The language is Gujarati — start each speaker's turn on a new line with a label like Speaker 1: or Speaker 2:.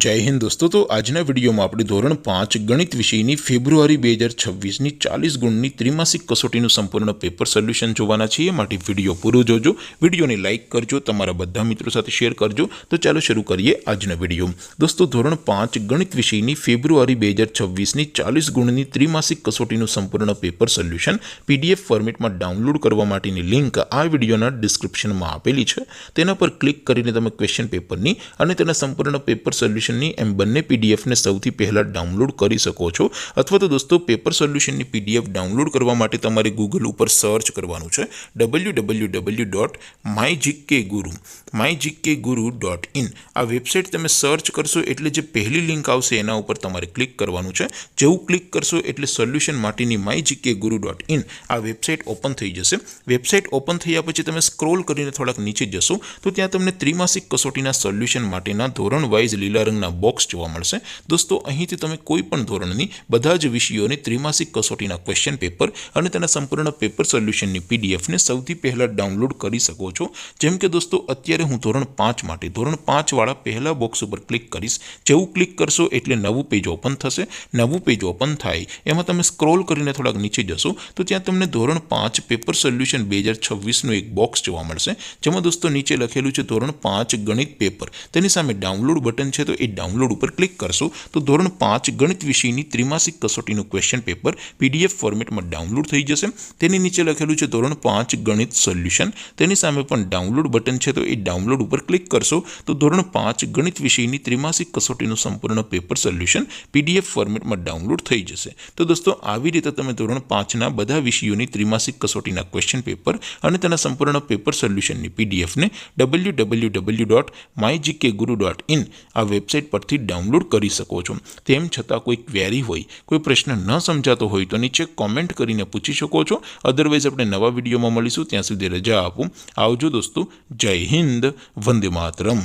Speaker 1: जय हिंद दोस्तों। तो आजना विडियो में આપણે ધોરણ 5 ગણિત વિષયની ફેબ્રુઆરી 2026ની 40 ગુણની ત્રિમાસિક કસોટીનું સંપૂર્ણ પેપર સોલ્યુશન જોવાના છીએ। માટે વિડિયો પૂરો જોજો, વિડિયોને લાઈક કરજો, તમારા બધા મિત્રો સાથે શેર કરજો। તો ચાલો શરૂ કરીએ આજનો વિડિયો। દોસ્તો ધોરણ 5 ગણિત વિષયની ફેબ્રુઆરી 2026ની 40 ગુણની ત્રિમાસિક કસોટીનું સંપૂર્ણ પેપર સોલ્યુશન પીડીએફ ફોર્મેટમાં ડાઉનલોડ કરવા માટેની લિંક આ વિડિયોના ડિસ્ક્રિપ્શનમાં આપેલી છે। તેના પર ક્લિક કરીને તમે ક્વેશ્ચન પેપરની અને તેના સંપૂર્ણ પેપર સોલ્યુશનની એમ બંને પીડીએફને સૌથી પહેલા ડાઉનલોડ કરી શકો છો। અથવા તો દોસ્તો પેપર સોલ્યુશનની પીડીએફ ડાઉનલોડ કરવા માટે તમારે ગૂગલ ઉપર સર્ચ કરવાનું છે www.mygkguru.in। આ વેબસાઇટ તમે સર્ચ કરશો એટલે જે પહેલી લિંક આવશે એના ઉપર તમારે ક્લિક કરવાનું છે। જેવું ક્લિક કરશો એટલે સોલ્યુશન માટેની mygkguru.in આ વેબસાઇટ ઓપન થઈ જશે। વેબસાઇટ ઓપન થયા પછી તમે સ્ક્રોલ કરીને થોડાક નીચે જશો તો ત્યાં તમને ત્રિમાસિક કસોટીના સોલ્યુશન માટેના ધોરણ વાઇઝ લીલા રંગના બોક્સ જોવા મળશે। દોસ્તો અહીંથી તમે કોઈ પણ ધોરણની બધા જ વિષયોની ત્રિમાસિક કસોટીના ક્વેશ્ચન પેપર અને તેના સંપૂર્ણ પેપર સોલ્યુશનની પીડીએફને સૌથી પહેલા ડાઉનલોડ કરી શકો છો। જેમ કે દોસ્તો અત્યારે હું ધોરણ 5 માટે ધોરણ 5 વાળા પહેલા બોક્સ ઉપર ક્લિક કરીશ। જેવું ક્લિક કરશો એટલે નવું પેજ ઓપન થશે। નવું પેજ ઓપન થાય એમાં તમે સ્ક્રોલ કરીને થોડાક નીચે જશો તો ત્યાં તમને ધોરણ 5 પેપર સોલ્યુશન 2026નું એક બોક્સ જોવા મળશે। જેમાં દોસ્તો નીચે લખેલું છે ધોરણ 5 ગણિત પેપર, તેની સામે ડાઉનલોડ બટન છે તો એ ડાઉનલોડ ઉપર ક્લિક કરશો તો ધોરણ 5 ગણિત વિષયની ત્રિમાસિક કસોટીનું ક્વેશ્ચન પેપર પીડીએફ ફોર્મેટમાં ડાઉનલોડ થઈ જશે। તેની નીચે લખેલું છે ધોરણ 5 ગણિત સોલ્યુશન, તેની સામે પણ ડાઉનલોડ બટન છે તો એ ડાઉનલોડ ઉપર ક્લિક કરશો તો ધોરણ 5 ગણિત વિષયની ત્રિમાસિક કસોટીનું સંપૂર્ણ પેપર સોલ્યુશન પીડીએફ ફોર્મેટમાં ડાઉનલોડ થઈ જશે। તો દોસ્તો આવી રીતે તમે ધોરણ 5ના બધા વિષયોની ત્રિમાસિક કસોટીના ક્વેશ્ચન પેપર અને તેના સંપૂર્ણ પેપર સોલ્યુશનની પીડીએફને www.mygkguru.in આ વેબસાઇટ પરથી ડાઉનલોડ કરી શકો છો। તેમ છતાં કોઈ ક્વેરી હોય, કોઈ પ્રશ્ન ન સમજાતો હોય તો નીચે કોમેન્ટ કરીને પૂછી શકો છો। અધરવાઇઝ આપણે નવા વિડીયોમાં મળીશું, ત્યાં સુધી રજા આપો। આવજો દોસ્તો, જય હિન્દ, વંદે માતરમ।